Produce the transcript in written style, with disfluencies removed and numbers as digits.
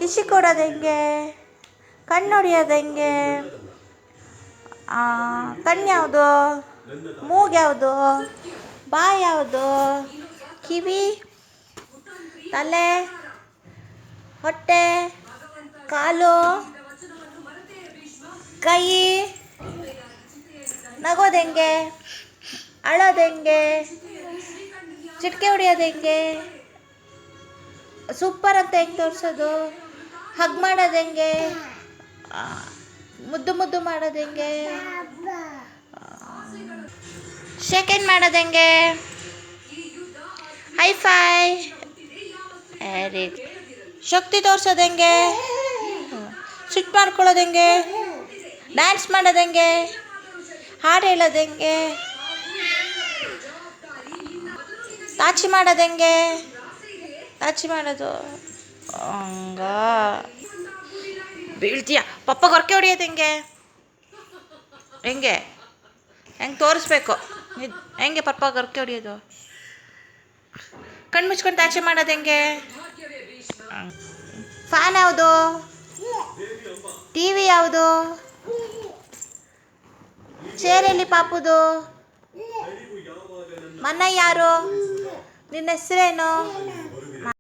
ಕಿಶಿ ಕೊಡೋದು ಹೆಂಗೆ, ಕಣ್ಣು ಹೊಡಿಯೋದು ಹೆಂಗೆ, ಕಣ್ಣು ಯಾವುದು, ಮೂಗು ಯಾವುದು, ಬಾಯಿ ಯಾವುದು, ಕಿವಿ, ತಲೆ, ಹೊಟ್ಟೆ, ಕಾಲು, ಕೈ, ನಗೋದು ಹೆಂಗೆ, ಅಳೋದು ಹೆಂಗೆ, ಚಿಟಿಕೆ ಹೊಡಿಯೋದು ಹೆಂಗೆ, ಸೂಪರ್ ಅಂತ ಹೆಂಗೆ ತೋರಿಸೋದು, ಹಗ್ ಮಾಡೋದು ಹೆಂಗೆ, ಮುದ್ದು ಮುದ್ದು ಮಾಡೋದು ಹೆಂಗೆ, ಶೇಕ್ ಹ್ಯಾಂಡ್ ಮಾಡೋದು ಹೆಂಗೆ, ಹೈ ಫೈ, ವೆರಿ ಶಕ್ತಿ ತೋರಿಸೋದು ಹೆಂಗೆ, ಸಿಟ್ಟು ಮಾಡ್ಕೊಳ್ಳೋದು ಹೆಂಗೆ, ಡ್ಯಾನ್ಸ್ ಮಾಡೋದು ಹೆಂಗೆ, ಹಾಡು ಹೇಳೋದು ಹೆಂಗೆ, ತಾಚಿ ಮಾಡೋದು ಹೆಂಗೆ, ತಾಚಿ ಮಾಡೋದು ಹಂಗ ಬೀಳ್ತೀಯ. ಪಪ್ಪ ಗೊರಕೆ ಹೊಡಿಯೋದು ಹೆಂಗೆ, ಹೆಂಗೆ ಹೆಂಗೆ ತೋರಿಸ್ಬೇಕು, ಹೆಂಗೆ ಪಪ್ಪ ಗೊರಕೆ ಹೊಡಿಯೋದು, ಕಣ್ಣು ಮುಚ್ಕೊಂಡು ತಾಚಿ ಮಾಡೋದು ಹೆಂಗೆ, ಫ್ಯಾನ್ ಯಾವುದು, ಟಿ ವಿ ಯಾವುದು, ಚೇರಲ್ಲಿ ಪಾಪುದು, ಮನ್ನ ಯಾರು, ನಿನ್ನ ಹೆಸರೇನು,